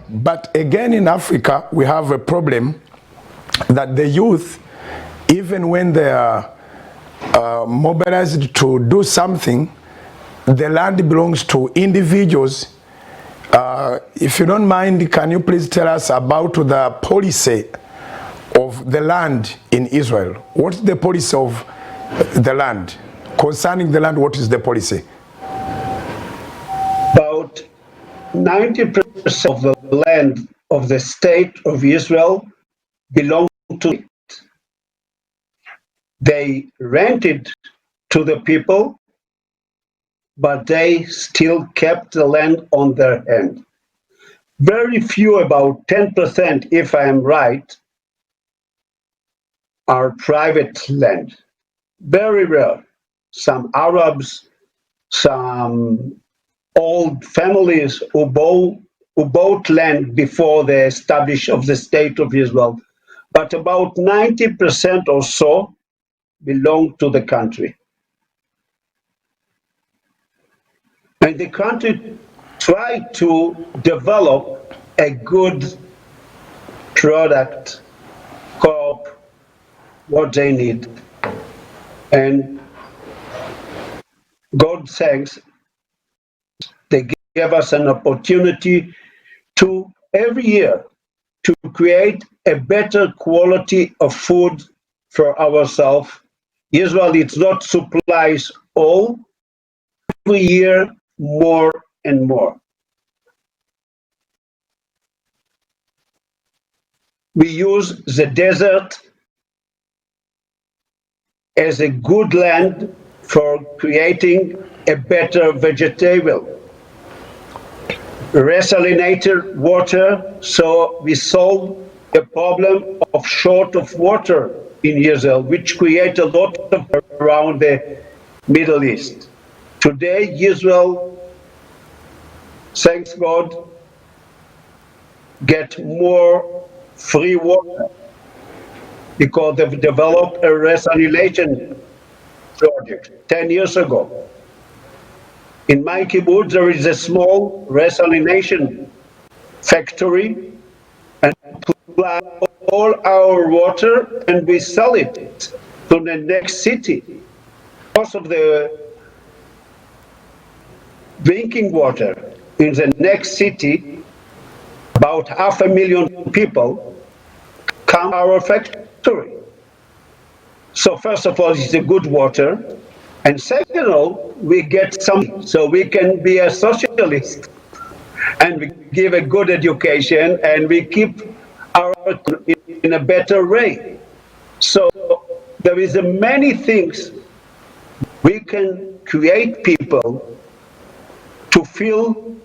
But again, in Africa, we have a problem that the youth, even when they are mobilized to do something, the land belongs to individuals. If you don't mind, can you please tell us about the policy of the land in Israel? What's the policy of the land? Concerning the land, what is the policy? About 90% of the land of the state of Israel belongs to it. They rent it to the people, but they still kept the land on their hand. Very few, about 10%, if I am right, are private land. Very rare. Some Arabs, some old families who bought land before the establishment of the state of Israel. But about 90% or so belong to the country. And the country tried to develop a good product, crop, what they need. And God thanks, they gave us an opportunity to, every year, to create a better quality of food for ourselves. Israel, it's not supplies all, every year more and more. We use the desert as a good land for creating a better vegetable. Resalinated water, so we solve the problem of short of water in Israel, which create a lot of around the Middle East. Today, Israel, thanks God, get more free water because they've developed a resalination project 10 years ago. In my kibbutz, there is a small resalination factory, and supply all our water, and we sell it to the next city. Most of the drinking water in the next city, about 500,000 people, come to our factory. So first of all, it's a good water. And second of all, we get some, so we can be a socialist and we give a good education and we keep our in a better way. So there is many things we can create people to feel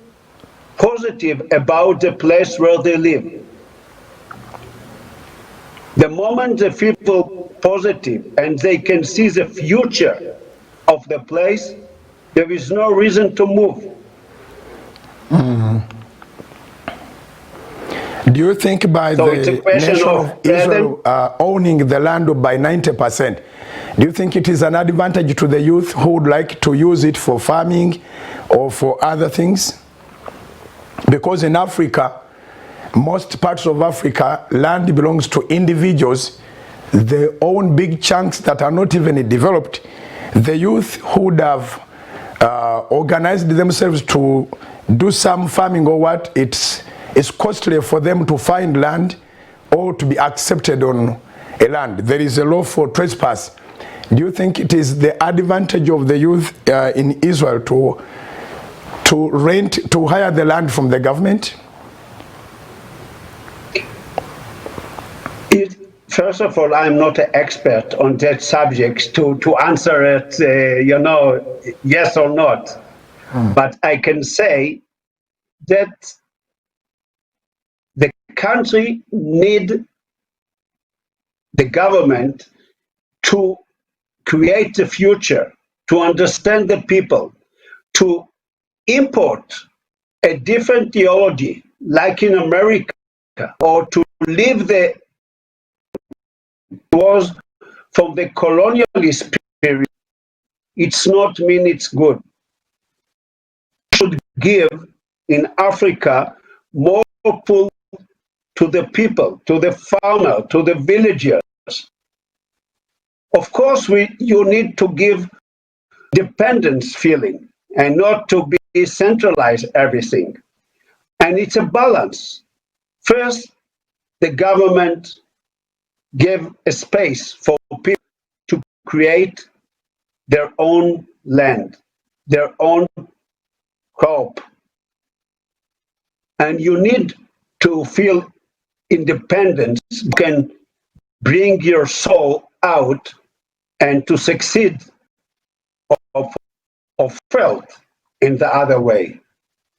positive about the place where they live. The moment they feel positive and they can see the future of the place, there is no reason to move. Do you think by the nation of Israel owning the land by 90%, do you think it is an advantage to the youth who would like to use it for farming or for other things? Because in Africa, most parts of Africa, land belongs to individuals. They own big chunks that are not even developed. The youth who would have organized themselves to do some farming or what, it's costly for them to find land or to be accepted on a land. There is a law for trespass. Do you think it is the advantage of the youth in Israel to hire the land from the government? First of all, I'm not an expert on that subject to answer it, yes or not. But I can say that the country need the government to create the future, to understand the people, to import a different theology, like in America, or to leave the was from the colonialist period. It's not mean it's good. We should give in Africa more powerful to the people, to the farmer, to the villagers. Of course, you need to give dependence feeling and not to be centralize everything. And it's a balance. First, the government gave a space for people to create their own land, their own crop. And you need to feel independence. You can bring your soul out and to succeed of felt in the other way.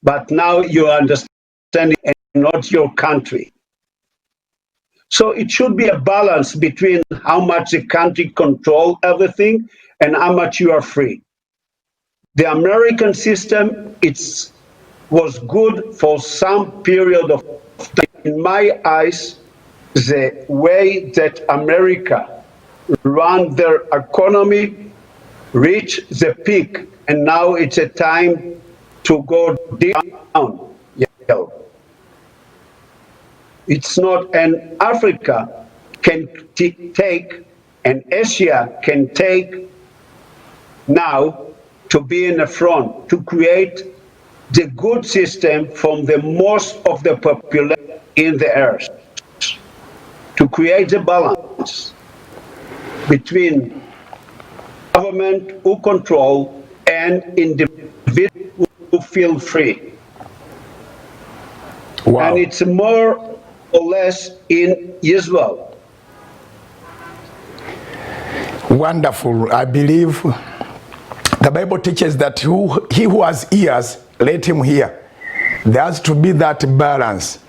But now you understand it and not your country. So it should be a balance between how much the country control everything and how much you are free. The American system, was good for some period of time. In my eyes, the way that America ran their economy reached the peak, and now it's a time to go down. It's not, and Africa can take, and Asia can take now to be in the front, to create the good system from the most of the population in the earth, to create the balance between government who control and individuals who feel free. Wow. And it's more or less in Israel. Wonderful. I believe the Bible teaches that he who has ears, let him hear. There has to be that balance.